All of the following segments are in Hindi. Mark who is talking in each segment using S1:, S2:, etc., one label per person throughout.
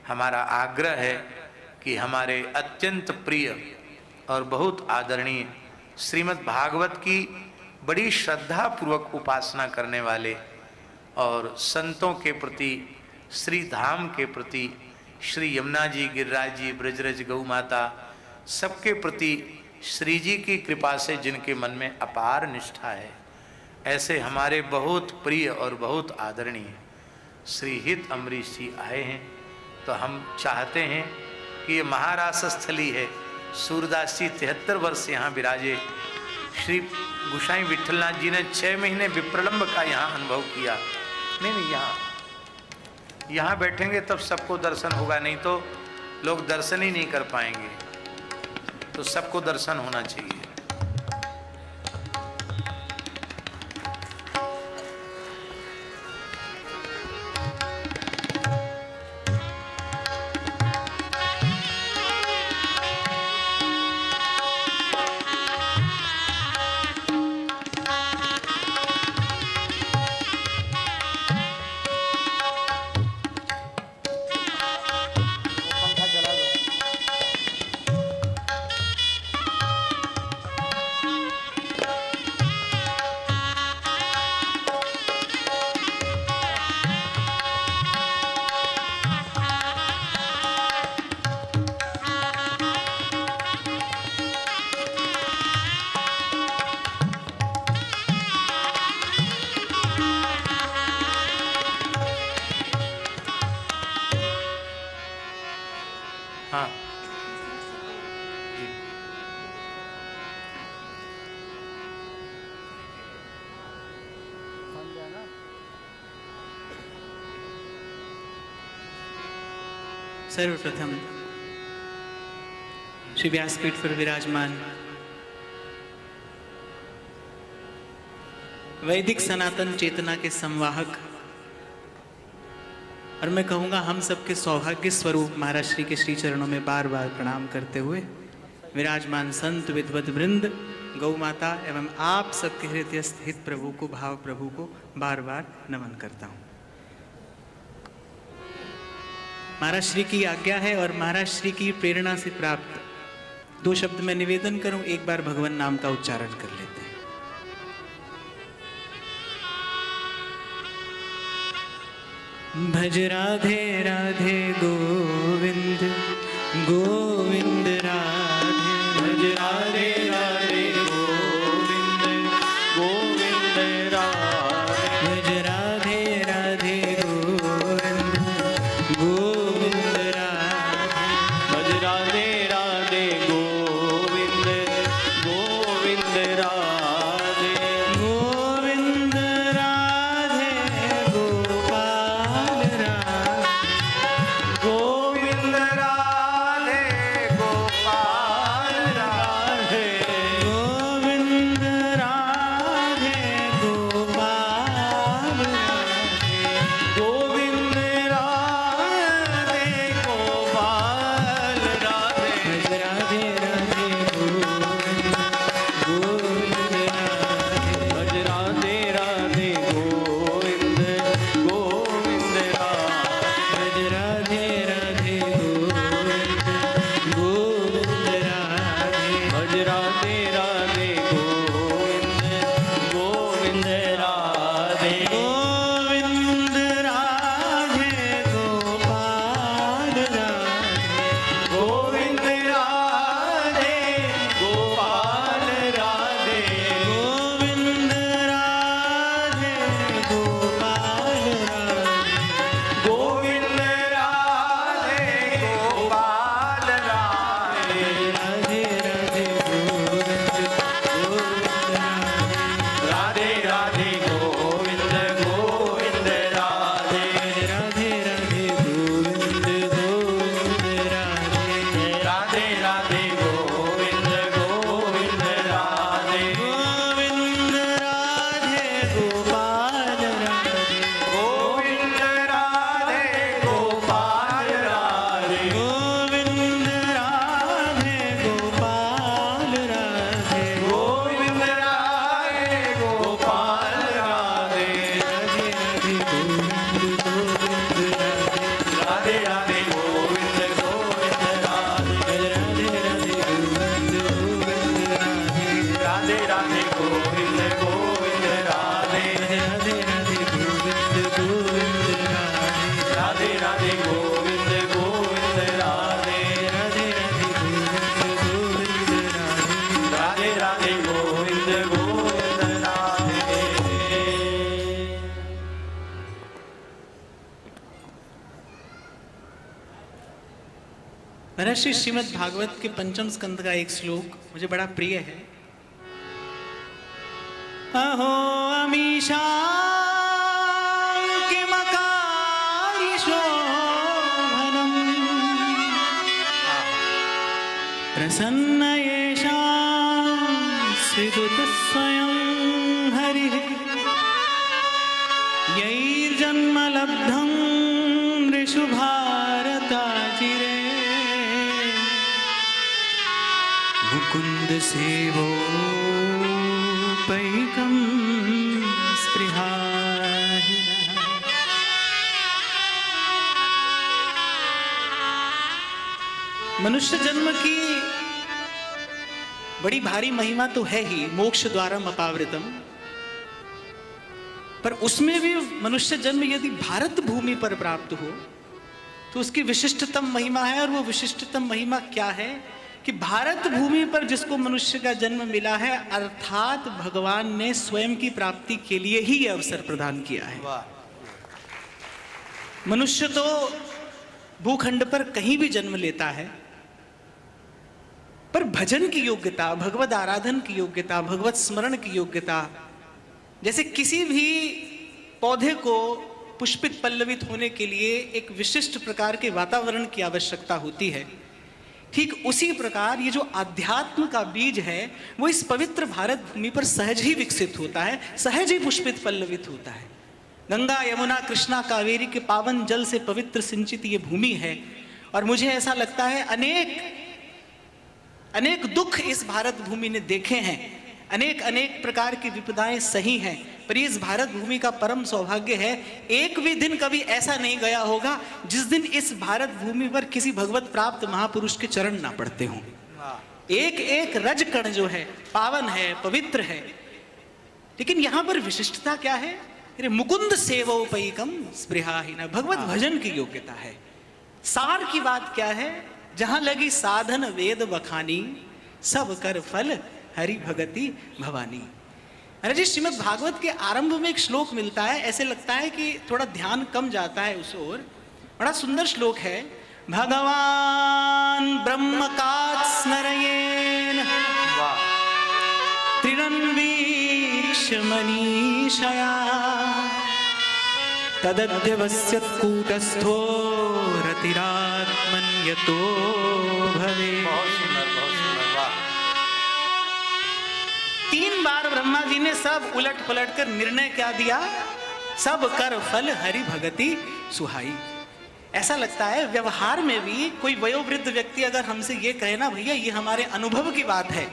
S1: हमारा आग्रह है कि हमारे अत्यंत प्रिय और बहुत आदरणीय श्रीमद् भागवत की बड़ी श्रद्धा पूर्वक उपासना करने वाले और संतों के प्रति, श्री धाम के प्रति, श्री यमुना जी, गिरिराज जी, ब्रजरज, गौ माता, सबके प्रति श्री जी की कृपा से जिनके मन में अपार निष्ठा है, ऐसे हमारे बहुत प्रिय और बहुत आदरणीय श्री हित अमरीश जी आए हैं। तो हम चाहते हैं कि ये महारास स्थली है। सूरदास जी 73 वर्ष यहाँ विराजे। श्री गोसाई विठलनाथ जी ने 6 महीने विप्रलंब का यहाँ अनुभव किया। नहीं, यहाँ बैठेंगे तब सबको दर्शन होगा, नहीं तो लोग दर्शन ही नहीं कर पाएंगे। तो सबको दर्शन होना चाहिए। हाँ जी।
S2: सर्वप्रथम श्री व्यासपीठ पर विराजमान वैदिक सनातन चेतना के संवाहक और मैं कहूँगा हम सबके सौभाग्य स्वरूप महाराज श्री के श्री चरणों में बार बार प्रणाम करते हुए विराजमान संत विद्वत वृंद, गौ माता एवं आप सबके हृदय स्थित प्रभु को, भाव प्रभु को बार बार नमन करता हूँ। महाराज श्री की आज्ञा है और महाराज श्री की प्रेरणा से प्राप्त 2 शब्द मैं निवेदन करूं। एक बार भगवान नाम का उच्चारण कर लेते हैं। भज राधे राधे गोविंद गोविंद राधे, भज राधे राधे गोविंद गोविंद राधे, भज राधे राधे गोविंद गोविंद राधे, भज राधे राधे गोविंद गोविंद राधे, गोविंद राधे गोपाल राधे, महर्षि श्रीमद् भागवत के पंचम स्कंद का एक श्लोक मुझे बड़ा प्रिय है। अहो अमीशा प्रसन्न येषां स्विदुत स्वयं हरिः यैर्जन्म लब्धं नृषु भारताचिरे मुकुन्द सेवोपैकं स्पृहाहिनः। मनुष्य जन्म की बड़ी भारी महिमा तो है ही, मोक्ष द्वारम अपावृतम, पर उसमें भी मनुष्य जन्म यदि भारत भूमि पर प्राप्त हो तो उसकी विशिष्टतम महिमा है। और वो विशिष्टतम महिमा क्या है कि भारत भूमि पर जिसको मनुष्य का जन्म मिला है, अर्थात भगवान ने स्वयं की प्राप्ति के लिए ही यह अवसर प्रदान किया है। मनुष्य तो भूखंड पर कहीं भी जन्म लेता है, पर भजन की योग्यता, भगवत आराधन की योग्यता, भगवत स्मरण की योग्यता, जैसे किसी भी पौधे को पुष्पित पल्लवित होने के लिए एक विशिष्ट प्रकार के वातावरण की आवश्यकता होती है, ठीक उसी प्रकार ये जो आध्यात्म का बीज है वो इस पवित्र भारत भूमि पर सहज ही विकसित होता है, सहज ही पुष्पित पल्लवित होता है। गंगा यमुना कृष्णा कावेरी के पावन जल से पवित्र सिंचित ये भूमि है। और मुझे ऐसा लगता है अनेक दुख इस भारत भूमि ने देखे हैं, अनेक प्रकार की विपदाएं सही हैं, पर इस भारत भूमि का परम सौभाग्य है, एक भी दिन कभी ऐसा नहीं गया होगा जिस दिन इस भारत भूमि पर किसी भगवत प्राप्त महापुरुष के चरण ना पड़ते हों। एक एक रज कण जो है पावन है, पवित्र है। लेकिन यहां पर विशिष्टता क्या है? अरे मुकुंद सेवोपैकम स्पृहाहिनः, भगवत भजन की योग्यता है। सार की बात क्या है? जहां लगी साधन वेद बखानी, सब कर फल हरि भगति भवानी। अरे जी, श्रीमद् भागवत के आरंभ में एक श्लोक मिलता है, ऐसे लगता है कि थोड़ा ध्यान कम जाता है उस ओर। बड़ा सुंदर श्लोक है। भगवान ब्रह्म का स्मरयेन त्रिरन्वीक्ष मनीषया तदद्यवस्यत् कूटस्थो रतिरात्मन्यतो भवे। तीन बार ब्रह्मा जी ने सब उलट पलट कर निर्णय क्या दिया? सब कर फल हरि भगति सुहाई। ऐसा लगता है व्यवहार में भी कोई वयोवृद्ध व्यक्ति अगर हमसे ये कहे ना, भैया ये हमारे अनुभव की बात है,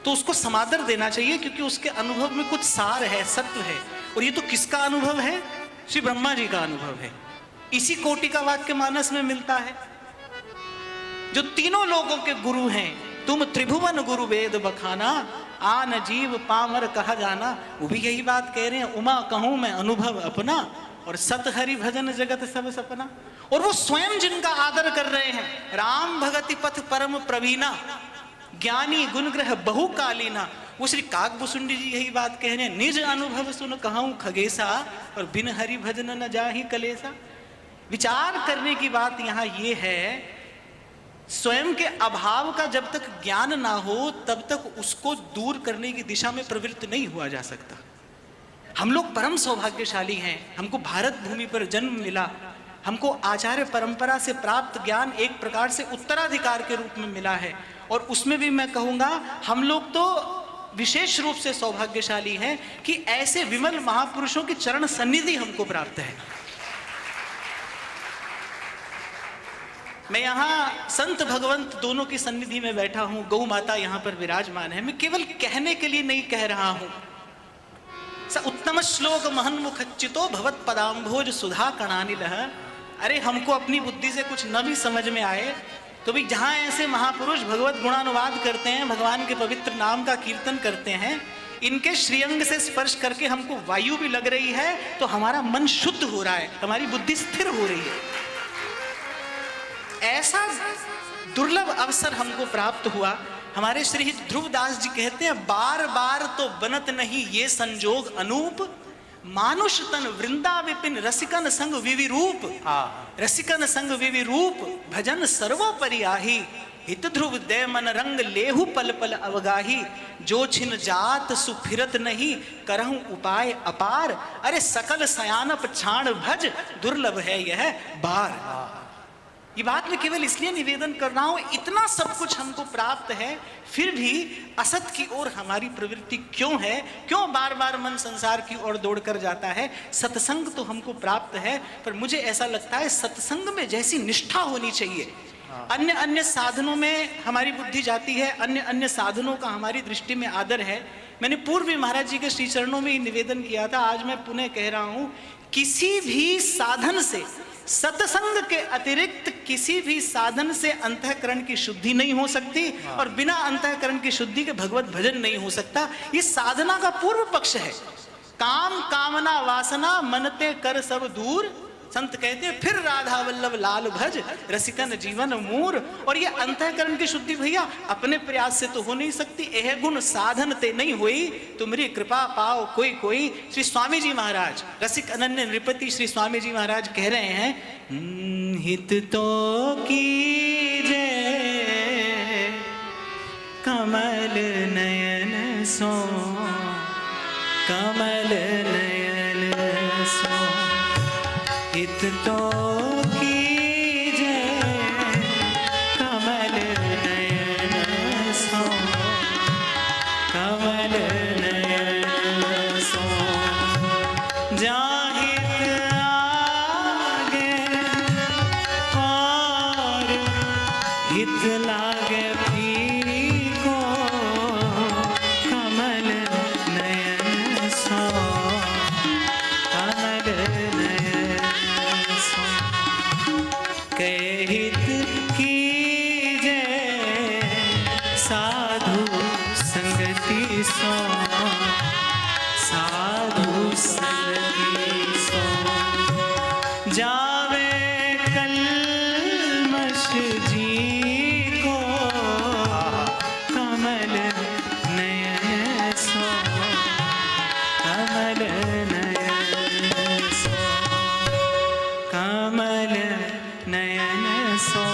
S2: तो उसको समादर देना चाहिए, क्योंकि उसके अनुभव में कुछ सार है, सत्व है। और ये तो किसका अनुभव है? श्री ब्रह्मा जी का अनुभव है। इसी कोटि का वाक्य मानस में मिलता है। जो तीनों लोगों के गुरु हैं, तुम त्रिभुवन गुरु वेद बखाना, आन जीव पामर कहा जाना, वो भी यही बात कह रहे हैं। उमा कहूं मैं अनुभव अपना, और सत हरि भजन जगत सब सपना। और वो स्वयं जिनका आदर कर रहे हैं, राम भगति पथ परम प्रवीणा, ज्ञानी गुण ग्रह बहुकालीना, वो श्री काकभुसुंडी जी यही बात कह रहे हैं। निज अनुभव सुन कहूं खगेसा, और बिन हरि भजन न जाहि कलेसा। विचार करने की बात यहाँ ये है, स्वयं के अभाव का जब तक ज्ञान ना हो तब तक उसको दूर करने की दिशा में प्रवृत्त नहीं हुआ जा सकता। हम लोग परम सौभाग्यशाली हैं, हमको भारत भूमि पर जन्म मिला, हमको आचार्य परंपरा से प्राप्त ज्ञान एक प्रकार से उत्तराधिकार के रूप में मिला है। और उसमें भी मैं कहूँगा हम लोग तो विशेष रूप से सौभाग्यशाली हैं कि ऐसे विमल महापुरुषों की चरण सन्निधि हमको प्राप्त है। मैं यहाँ संत भगवंत दोनों की सन्निधि में बैठा हूँ, गौ माता यहाँ पर विराजमान है। मैं केवल कहने के लिए नहीं कह रहा हूँ। स उत्तम श्लोक महन्मुखच्युतो भवत पदाम्भोज सुधा कणानिलः। अरे हमको अपनी बुद्धि से कुछ न भी समझ में आए तो भी जहाँ ऐसे महापुरुष भगवत गुणानुवाद करते हैं, भगवान के पवित्र नाम का कीर्तन करते हैं, इनके श्रीअंग से स्पर्श करके हमको वायु भी लग रही है तो हमारा मन शुद्ध हो रहा है, हमारी बुद्धि स्थिर हो रही है। ऐसा दुर्लभ अवसर हमको प्राप्त हुआ। हमारे श्री ध्रुवदास जी कहते हैं, बार बार तो बनत नहीं ये संजोग अनूप, मानुष तन वृंदा विपिन रसिकन संग विविरूप, रसिकन संग विविरूप भजन सर्वोपरि आही, हित ध्रुव दय मन रंग लेहु पल पल अवगाही, जो छिन जात सुफिरत नहीं करहु उपाय अपार, अरे सकल सयानप छाण भज दुर्लभ है यह बार। ये बात मैं केवल इसलिए निवेदन कर रहा हूं, इतना सब कुछ हमको प्राप्त है, फिर भी असत की ओर हमारी प्रवृत्ति क्यों है, क्यों बार बार मन संसार की ओर दौड़ कर जाता है। सत्संग तो हमको प्राप्त है, पर मुझे ऐसा लगता है सत्संग में जैसी निष्ठा होनी चाहिए, अन्य अन्य साधनों में हमारी बुद्धि जाती है, अन्य अन्य साधनों का हमारी दृष्टि में आदर है। मैंने पूर्व में महाराज जी के श्री चरणों में निवेदन किया था, आज मैं पुनः कह रहा हूं, किसी भी साधन से, सत्संग के अतिरिक्त किसी भी साधन से अंतःकरण की शुद्धि नहीं हो सकती, और बिना अंतःकरण की शुद्धि के भगवत भजन नहीं हो सकता। ये साधना का पूर्व पक्ष है। काम कामना वासना मनते कर सब दूर, संत कहते हैं फिर राधा वल्लभ लाल भज रसिकन जीवन मूर। और ये अंतःकरण की शुद्धि भैया अपने प्रयास से तो हो नहीं सकती, यह गुण साधन ते नहीं हुई, तुमरी कृपा पाओ कोई कोई। श्री स्वामी जी महाराज रसिक अनन्य नृपति श्री स्वामी जी महाराज कह रहे हैं, हित तो कीजे कमल नयन सो, कमल नयन सो, हित तो कीजे कमल नयन सो, कमल नयन सो, जाहित आगे और हित लागे फीको, कमल नयन सो, कमल नयन सो, कहित कीजे साधु संगति सो, साधु संगति सो, जावे कलमश जी को, कमल नयन सो, कमल नयन सो, कमल नयन सो,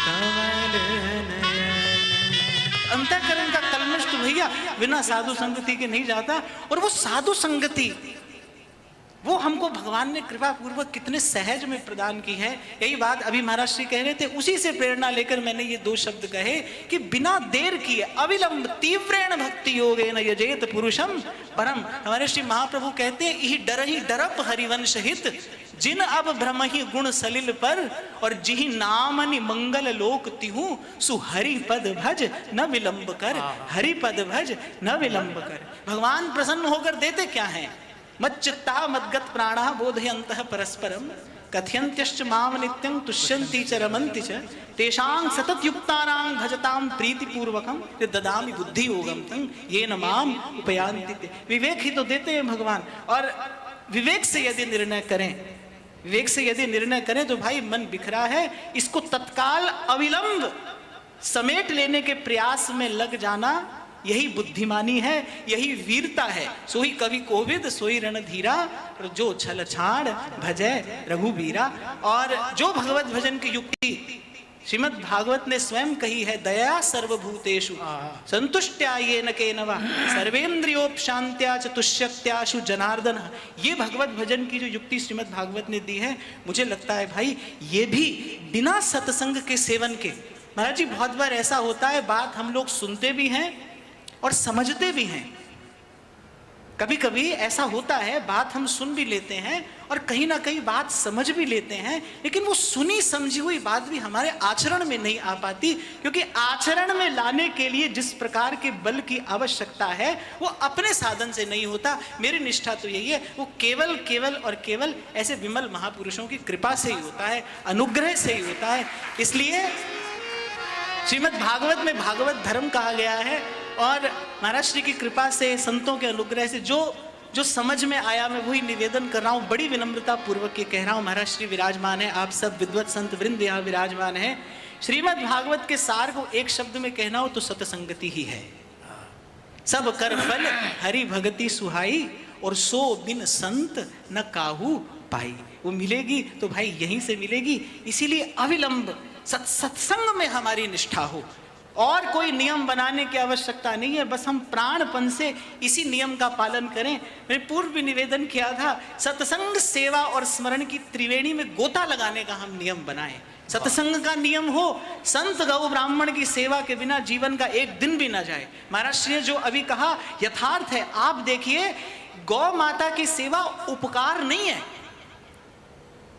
S2: कमल नयन। अंतःकरण का कलमश तो भैया बिना साधु संगति के नहीं जाता, और वो साधु संगति वो हमको भगवान ने कृपा पूर्वक कितने सहज में प्रदान की है। यही बात अभी महाराज श्री कह रहे थे, उसी से प्रेरणा लेकर मैंने ये दो शब्द कहे कि बिना देर किए अविलंब तीव्रेण भक्ति योगेन यजेत पुरुषम परम। हमारे श्री महाप्रभु कहते हैं, यही डर ही डरप हरिवंश हित, जिन अब भ्रम ही गुण सलिल पर, और जिहि नामनि मंगल लोक तिहु, सु हरि पद भज न विलंब कर, हरि पद भज न विलंब कर। भगवान प्रसन्न होकर देते क्या है, मच्चित्ता मद्गत प्राणा बोधयन्तः परस्परम, कथयन्त्यश्च माम नित्यं तुष्यन्ति च रमन्ति च, तेषां सतत युक्तानां भजतां प्रीतिपूर्वकं ददामि बुद्धि योगं तं येन माम उपयान्ति ते। विवेक ही तो देते हैं भगवान, और विवेक से यदि निर्णय करें, विवेक से यदि निर्णय करें तो भाई मन बिखरा है, इसको तत्काल अविलंब समेट लेने के प्रयास में लग जाना, यही बुद्धिमानी है, यही वीरता है। सोही कवि कोविद सोई रणधीरा, और जो छल छाड़ भजय रघुबीरा। और जो भगवत भजन की युक्ति श्रीमद् भागवत ने स्वयं कही है, दया सर्वभूतेषु संतुष्ट्या येन केनवा सर्वेन्द्रियोपशांत्या च तुष्यत्याशु जनार्दन। ये भगवत भजन की जो युक्ति श्रीमद् भागवत ने दी है, मुझे लगता है भाई ये भी बिना सत्संग के सेवन के। महाराज जी बहुत बार ऐसा होता है, बात हम लोग सुनते भी हैं और समझते भी हैं। कभी कभी ऐसा होता है, बात हम सुन भी लेते हैं और कहीं ना कहीं बात समझ भी लेते हैं, लेकिन वो सुनी समझी हुई बात भी हमारे आचरण में नहीं आ पाती, क्योंकि आचरण में लाने के लिए जिस प्रकार के बल की आवश्यकता है वो अपने साधन से नहीं होता। मेरी निष्ठा तो यही है, वो केवल केवल और केवल ऐसे विमल महापुरुषों की कृपा से ही होता है, अनुग्रह से ही होता है। इसलिए श्रीमद् भागवत में भागवत धर्म कहा गया है, और महाराज श्री की कृपा से, संतों के अनुग्रह से जो समझ में आया, मैं वही निवेदन कर रहा हूँ। बड़ी विनम्रता पूर्वक ये कह रहा हूँ। महाराज श्री विराजमान है, आप सब विद्वत संत वृंद यहाँ विराजमान है। श्रीमद् भागवत के सार को एक शब्द में कहना हो तो सतसंगति ही है। सब कर फल हरि भगति सुहाई, और सो बिन संत न काहू पाई। वो मिलेगी तो भाई यहीं से मिलेगी। इसीलिए अविलंब सत्संग में हमारी निष्ठा हो, और कोई नियम बनाने की आवश्यकता नहीं है। बस हम प्राणपन से इसी नियम का पालन करें। मैंने पूर्व भी निवेदन किया था, सत्संग, सेवा और स्मरण की त्रिवेणी में गोता लगाने का हम नियम बनाएं। सत्संग का नियम हो, संत गौ ब्राह्मण की सेवा के बिना जीवन का एक दिन भी ना जाए। महाराज श्री ने जो अभी कहा यथार्थ है। आप देखिए, गौ माता की सेवा उपकार नहीं है।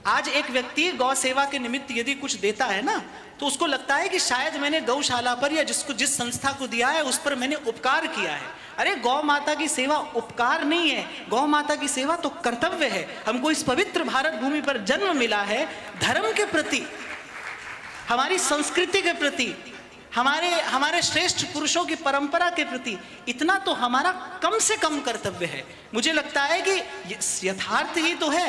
S2: आज एक व्यक्ति गौ सेवा के निमित्त यदि कुछ देता है ना, तो उसको लगता है कि शायद मैंने गौशाला पर या जिस संस्था को दिया है उस पर मैंने उपकार किया है। अरे गौ माता की सेवा उपकार नहीं है, गौ माता की सेवा तो कर्तव्य है। हमको इस पवित्र भारत भूमि पर जन्म मिला है, धर्म के प्रति, हमारी संस्कृति के प्रति, हमारे श्रेष्ठ पुरुषों की परंपरा के प्रति इतना तो हमारा कम से कम कर्तव्य है। मुझे लगता है कि यथार्थ ही तो है।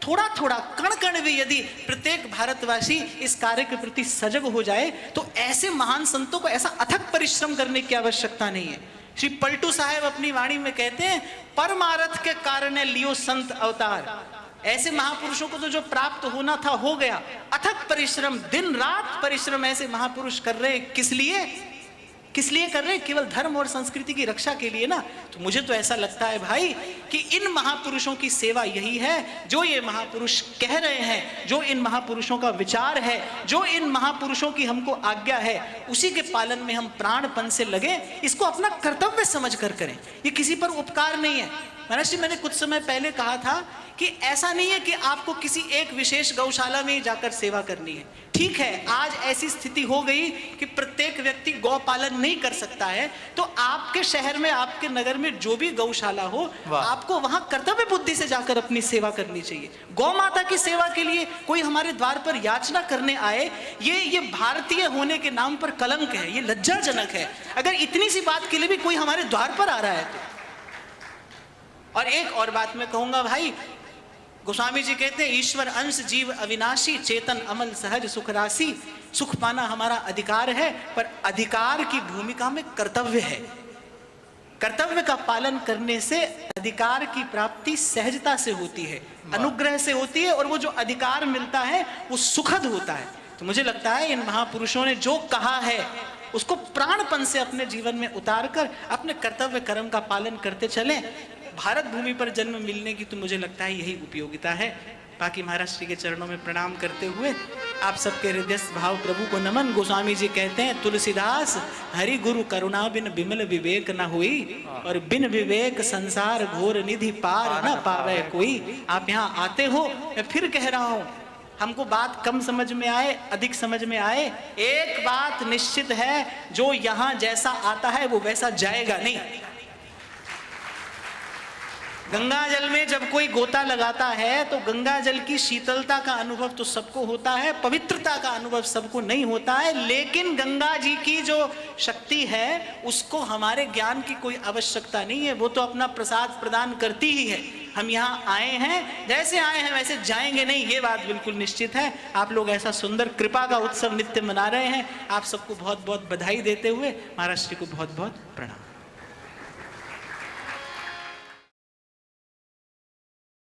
S2: थोड़ा थोड़ा कण कण भी यदि प्रत्येक भारतवासी इस कार्य के प्रति सजग हो जाए तो ऐसे महान संतों को ऐसा अथक परिश्रम करने की आवश्यकता नहीं है। श्री पलटू साहब अपनी वाणी में कहते हैं, परमार्थ के कारण लियो संत अवतार। ऐसे महापुरुषों को तो जो प्राप्त होना था हो गया। अथक परिश्रम, दिन रात परिश्रम ऐसे महापुरुष कर रहे, किस लिए कर रहे? केवल धर्म और संस्कृति की रक्षा के लिए ना। तो मुझे तो ऐसा लगता है भाई कि इन महापुरुषों की सेवा यही है, जो ये महापुरुष कह रहे हैं, जो इन महापुरुषों का विचार है, जो इन महापुरुषों की हमको आज्ञा है, उसी के पालन में हम प्राणपन से लगे, इसको अपना कर्तव्य समझ कर करें। ये किसी पर उपकार नहीं है। महाराज जी, मैंने कुछ समय पहले कहा था कि ऐसा नहीं है कि आपको किसी एक विशेष गौशाला में ही जाकर सेवा करनी है। ठीक है, आज ऐसी स्थिति हो गई कि प्रत्येक व्यक्ति गौ पालन नहीं कर सकता है, तो आपके शहर में, आपके नगर में जो भी गौशाला हो, आपको वहां कर्तव्य बुद्धि से जाकर अपनी सेवा करनी चाहिए। गौ माता की सेवा के लिए कोई हमारे द्वार पर याचना करने आए, ये भारतीय होने के नाम पर कलंक है, ये लज्जाजनक है। अगर इतनी सी बात के लिए भी कोई हमारे द्वार पर आ रहा है तो। और एक और बात मैं कहूंगा भाई, गोस्वामी जी कहते हैं, ईश्वर अंश जीव अविनाशी, चेतन अमल सहज सुख राशि। सुख पाना हमारा अधिकार है, पर अधिकार की भूमिका में कर्तव्य है। कर्तव्य का पालन करने से अधिकार की प्राप्ति सहजता से होती है, अनुग्रह से होती है, और वो जो अधिकार मिलता है वो सुखद होता है। तो मुझे लगता है इन महापुरुषों ने जो कहा है उसको प्राणपन से अपने जीवन में उतार कर अपने कर्तव्य कर्म का पालन करते चलें। भारत भूमि पर जन्म मिलने की तो मुझे लगता है यही उपयोगिता है। बाकी महाराज श्री के चरणों में प्रणाम करते हुए आप सबके हृदय भाव प्रभु को नमन। गोस्वामी जी कहते हैं, तुलसीदास हरि गुरु करुणा बिन बिमल विवेक न हुई, और बिन विवेक संसार घोर निधि पार न पावे कोई। आप यहाँ आते हो, मैं फिर कह रहा हूँ, हमको बात कम समझ में आए, अधिक समझ में आए, एक बात निश्चित है, जो यहाँ जैसा आता है वो वैसा जाएगा नहीं। गंगा जल में जब कोई गोता लगाता है तो गंगा जल की शीतलता का अनुभव तो सबको होता है, पवित्रता का अनुभव सबको नहीं होता है, लेकिन गंगा जी की जो शक्ति है उसको हमारे ज्ञान की कोई आवश्यकता नहीं है, वो तो अपना प्रसाद प्रदान करती ही है। हम यहाँ आए हैं, जैसे आए हैं वैसे जाएंगे नहीं, ये बात बिल्कुल निश्चित है। आप लोग ऐसा सुंदर कृपा का उत्सव नित्य मना रहे हैं, आप सबको बहुत बहुत बधाई देते हुए महाराज श्री को बहुत बहुत प्रणाम।